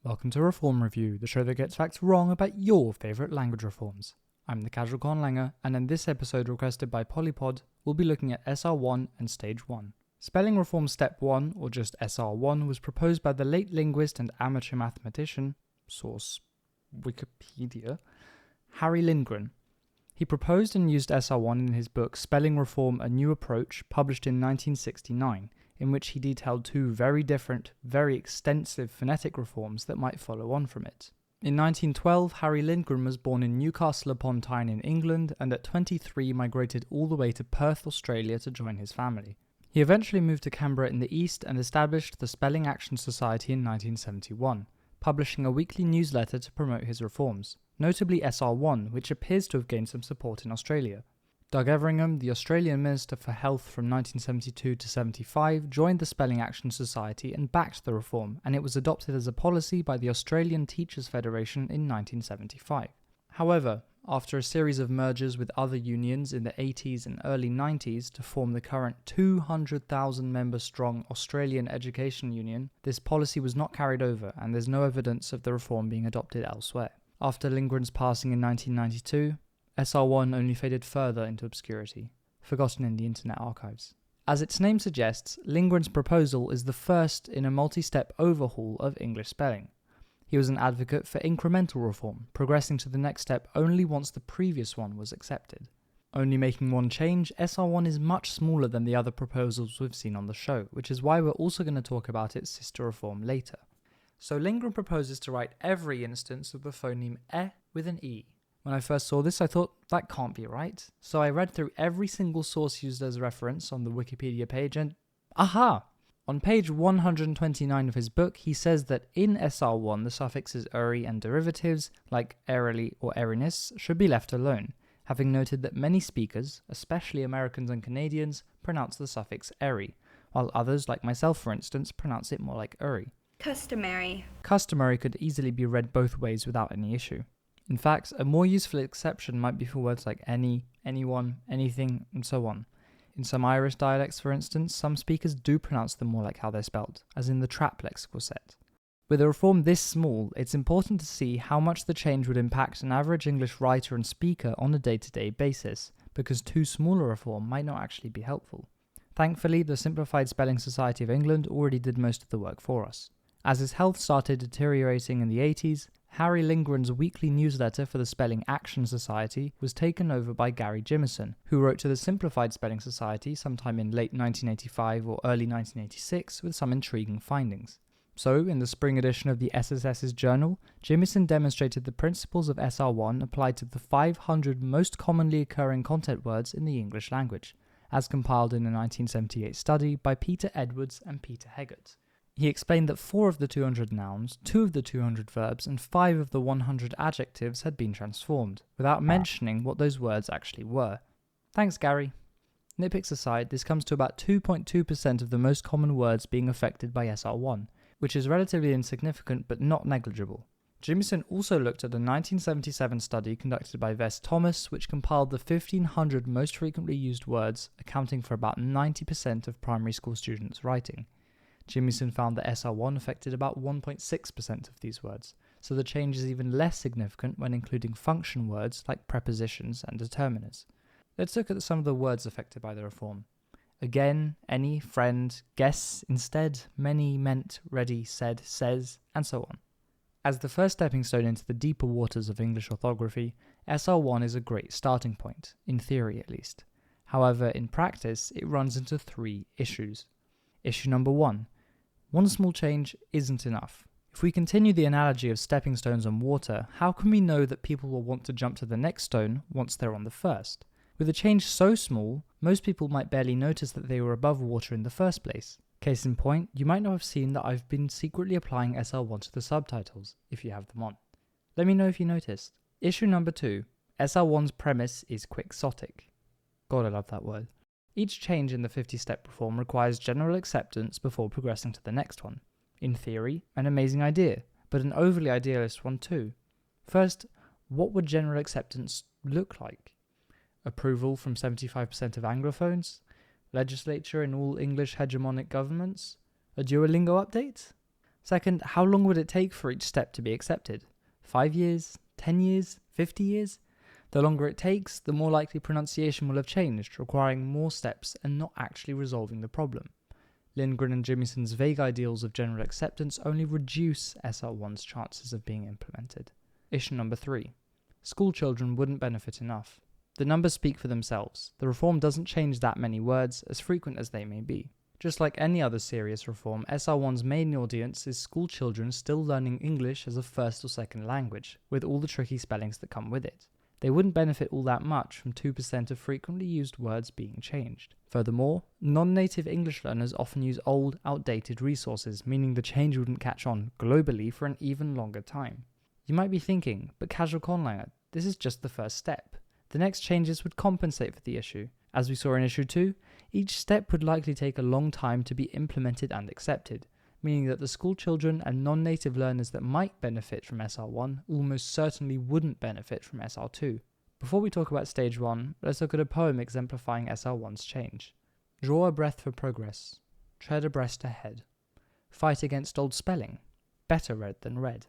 Welcome to Reform Review, the show that gets facts wrong about your favourite language reforms. I'm the Casual Conlanger, and in this episode requested by Polypod, we'll be looking at SR1 and Stage 1. Spelling Reform Step 1, or just SR1, was proposed by the late linguist and amateur mathematician, source Wikipedia, Harry Lindgren. He proposed and used SR1 in his book Spelling Reform: A New Approach, published in 1969, in which he detailed two very different, very extensive phonetic reforms that might follow on from it. In 1912, Harry Lindgren was born in Newcastle upon Tyne in England, and at 23 migrated all the way to Perth, Australia to join his family. He eventually moved to Canberra in the east and established the Spelling Action Society in 1971, publishing a weekly newsletter to promote his reforms, notably SR1, which appears to have gained some support in Australia. Doug Everingham, the Australian Minister for Health from 1972 to 75, joined the Spelling Action Society and backed the reform, and it was adopted as a policy by the Australian Teachers Federation in 1975. However, after a series of mergers with other unions in the 80s and early 90s to form the current 200,000 member strong Australian Education Union, this policy was not carried over, and there's no evidence of the reform being adopted elsewhere. After Lindgren's passing in 1992, SR1 only faded further into obscurity, forgotten in the Internet Archives. As its name suggests, Lindgren's proposal is the first in a multi-step overhaul of English spelling. He was an advocate for incremental reform, progressing to the next step only once the previous one was accepted. Only making one change, SR1 is much smaller than the other proposals we've seen on the show, which is why we're also going to talk about its sister reform later. So Lindgren proposes to write every instance of the phoneme with an E. When I first saw this, I thought, that can't be right. So I read through every single source used as reference on the Wikipedia page and aha! On page 129 of his book, he says that in SR1 the suffixes "uri" and derivatives, like "airily" or "eriness," should be left alone, having noted that many speakers, especially Americans and Canadians, pronounce the suffix "eri, while others, like myself for instance, pronounce it more like "uri." Customary. Customary could easily be read both ways without any issue. In fact, a more useful exception might be for words like any, anyone, anything, and so on. In some Irish dialects, for instance, some speakers do pronounce them more like how they're spelled, as in the Trapp lexical set. With a reform this small, it's important to see how much the change would impact an average English writer and speaker on a day-to-day basis, because too small a reform might not actually be helpful. Thankfully, the Simplified Spelling Society of England already did most of the work for us. As his health started deteriorating in the 80s, Harry Lindgren's weekly newsletter for the Spelling Action Society was taken over by Gary Jimison, who wrote to the Simplified Spelling Society sometime in late 1985 or early 1986 with some intriguing findings. So, in the spring edition of the SSS's journal, Jimison demonstrated the principles of SR1 applied to the 500 most commonly occurring content words in the English language, as compiled in a 1978 study by Peter Edwards and Peter Heggart. He explained that 4 of the 200 nouns, 2 of the 200 verbs, and 5 of the 100 adjectives had been transformed, without mentioning what those words actually were. Thanks, Gary. Nitpicks aside, this comes to about 2.2% of the most common words being affected by SR1, which is relatively insignificant but not negligible. Jimison also looked at a 1977 study conducted by Vess Thomas, which compiled the 1,500 most frequently used words, accounting for about 90% of primary school students' writing. Jimison found that SR1 affected about 1.6% of these words, so the change is even less significant when including function words like prepositions and determiners. Let's look at some of the words affected by the reform. Again, any, friend, guess, instead, many, meant, ready, said, says, and so on. As the first stepping stone into the deeper waters of English orthography, SR1 is a great starting point, in theory at least. However, in practice, it runs into 3 issues. Issue number 1. One small change isn't enough. If we continue the analogy of stepping stones on water, how can we know that people will want to jump to the next stone once they're on the first? With a change so small, most people might barely notice that they were above water in the first place. Case in point, you might not have seen that I've been secretly applying SR1 to the subtitles, if you have them on. Let me know if you noticed. Issue number 2. SR1's premise is quixotic. God, I love that word. Each change in the 50-step reform requires general acceptance before progressing to the next one. In theory, an amazing idea, but an overly idealist one too. First, what would general acceptance look like? Approval from 75% of Anglophones? Legislature in all English hegemonic governments? A Duolingo update? Second, how long would it take for each step to be accepted? 5 years? 10 years? 50 years? The longer it takes, the more likely pronunciation will have changed, requiring more steps and not actually resolving the problem. Lindgren and Jimmyson's vague ideals of general acceptance only reduce SR1's chances of being implemented. Issue number 3. School children wouldn't benefit enough. The numbers speak for themselves. The reform doesn't change that many words, as frequent as they may be. Just like any other serious reform, SR1's main audience is school children still learning English as a first or second language, with all the tricky spellings that come with it. They wouldn't benefit all that much from 2% of frequently used words being changed. Furthermore, non-native English learners often use old, outdated resources, meaning the change wouldn't catch on globally for an even longer time. You might be thinking, but Casual Conlanger, this is just the first step. The next changes would compensate for the issue. As we saw in issue 2, each step would likely take a long time to be implemented and accepted, meaning that the school children and non-native learners that might benefit from SR1 almost certainly wouldn't benefit from SR2. Before we talk about stage 1, let's look at a poem exemplifying SR1's change. Draw a breath for progress. Tread abreast ahead. Fight against old spelling. Better read than read.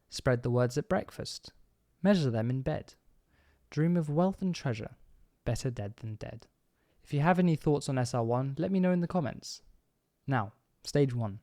Spread the words at breakfast. Measure them in bed. Dream of wealth and treasure. Better dead than dead. If you have any thoughts on SR1, let me know in the comments. Now, stage 1.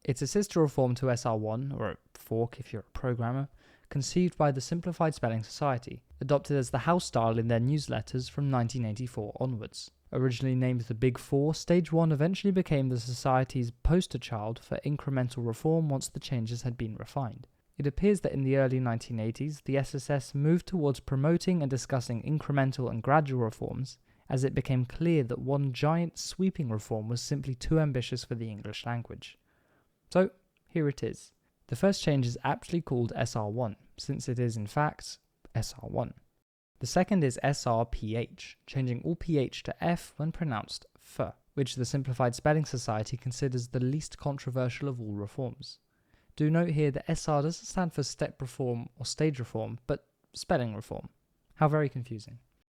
It's a sister reform to SR1, or a fork if you're a programmer, conceived by the Simplified Spelling Society, adopted as the house style in their newsletters from 1984 onwards. Originally named the Big Four, Stage 1 eventually became the Society's poster child for incremental reform once the changes had been refined. It appears that in the early 1980s, the SSS moved towards promoting and discussing incremental and gradual reforms, as it became clear that one giant sweeping reform was simply too ambitious for the English language. So, here it is. The first change is aptly called SR1, since it is in fact SR1. The second is SRPH, changing all PH to F when pronounced F, which the Simplified Spelling Society considers the least controversial of all reforms. Do note here that SR doesn't stand for step reform or stage reform, but spelling reform. How very confusing.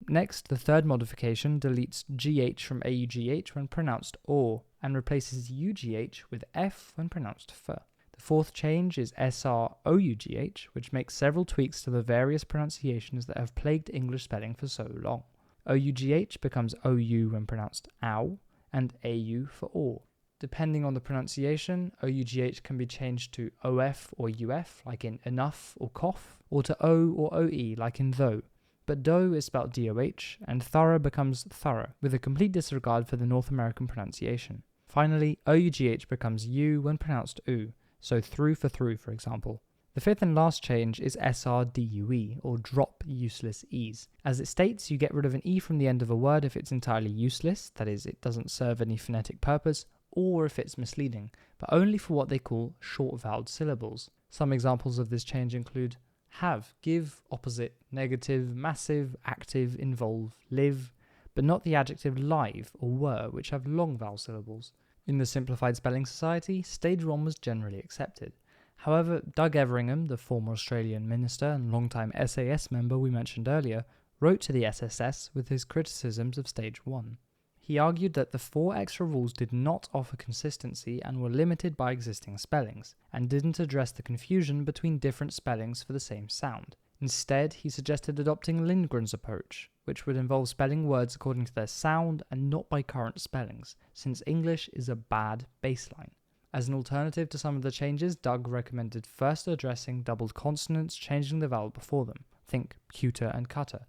Next, the third modification deletes GH from AUGH when pronounced OR, and replaces UGH with F when pronounced F. The fourth change is SROUGH, which makes several tweaks to the various pronunciations that have plagued English spelling for so long. OUGH becomes OU when pronounced OW, and AU for OR. Depending on the pronunciation, OUGH can be changed to OF or UF, like in enough or cough, or to O or OE, like in though. But dough is spelled DOH, and thorough becomes thorough, with a complete disregard for the North American pronunciation. Finally, OUGH becomes U when pronounced U, so through, for example. The fifth and last change is SRDUE, or drop useless E's. As it states, you get rid of an E from the end of a word if it's entirely useless, that is, it doesn't serve any phonetic purpose, or if it's misleading, but only for what they call short-voweled syllables. Some examples of this change include have, give, opposite, negative, massive, active, involve, live, but not the adjective live or were, which have long vowel syllables. In the Simplified Spelling Society, stage 1 was generally accepted. However, Doug Everingham, the former Australian minister and longtime SAS member we mentioned earlier, wrote to the SSS with his criticisms of stage 1. He argued that the 4 extra rules did not offer consistency and were limited by existing spellings, and didn't address the confusion between different spellings for the same sound. Instead, he suggested adopting Lindgren's approach, which would involve spelling words according to their sound and not by current spellings, since English is a bad baseline. As an alternative to some of the changes, Doug recommended first addressing doubled consonants, changing the vowel before them, think cuter and cutter,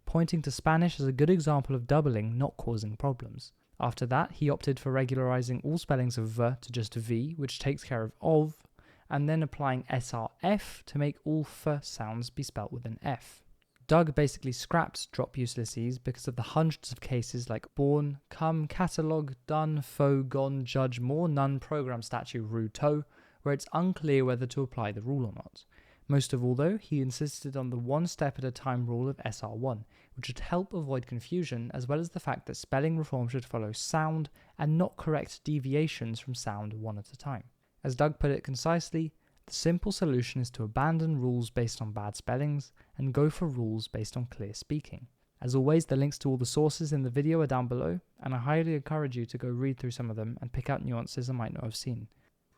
pointing to Spanish as a good example of doubling not causing problems. After that, he opted for regularizing all spellings of V to just V, which takes care of, and then applying SRF to make all F sounds be spelt with an F. Doug basically scrapped drop useless E's because of the hundreds of cases like born, come, catalogue, done, foe, gone, judge, more, none, program, statue, rue, toe, where it's unclear whether to apply the rule or not. Most of all though, he insisted on the one step at a time rule of SR1, which would help avoid confusion, as well as the fact that spelling reform should follow sound and not correct deviations from sound one at a time. As Doug put it concisely, the simple solution is to abandon rules based on bad spellings and go for rules based on clear speaking. As always, the links to all the sources in the video are down below, and I highly encourage you to go read through some of them and pick out nuances I might not have seen.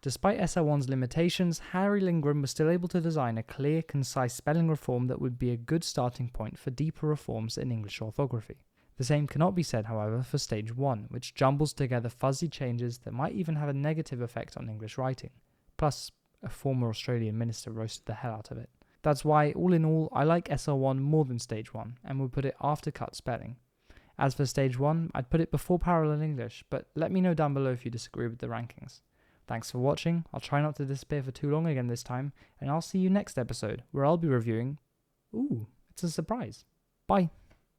Despite SL1's limitations, Harry Lindgren was still able to design a clear, concise spelling reform that would be a good starting point for deeper reforms in English orthography. The same cannot be said, however, for Stage 1, which jumbles together fuzzy changes that might even have a negative effect on English writing. Plus, a former Australian minister roasted the hell out of it. That's why, all in all, I like SL1 more than Stage 1, and would put it after cut spelling. As for Stage 1, I'd put it before Parallel English, but let me know down below if you disagree with the rankings. Thanks for watching, I'll try not to disappear for too long again this time, and I'll see you next episode, where I'll be reviewing... Ooh, it's a surprise. Bye.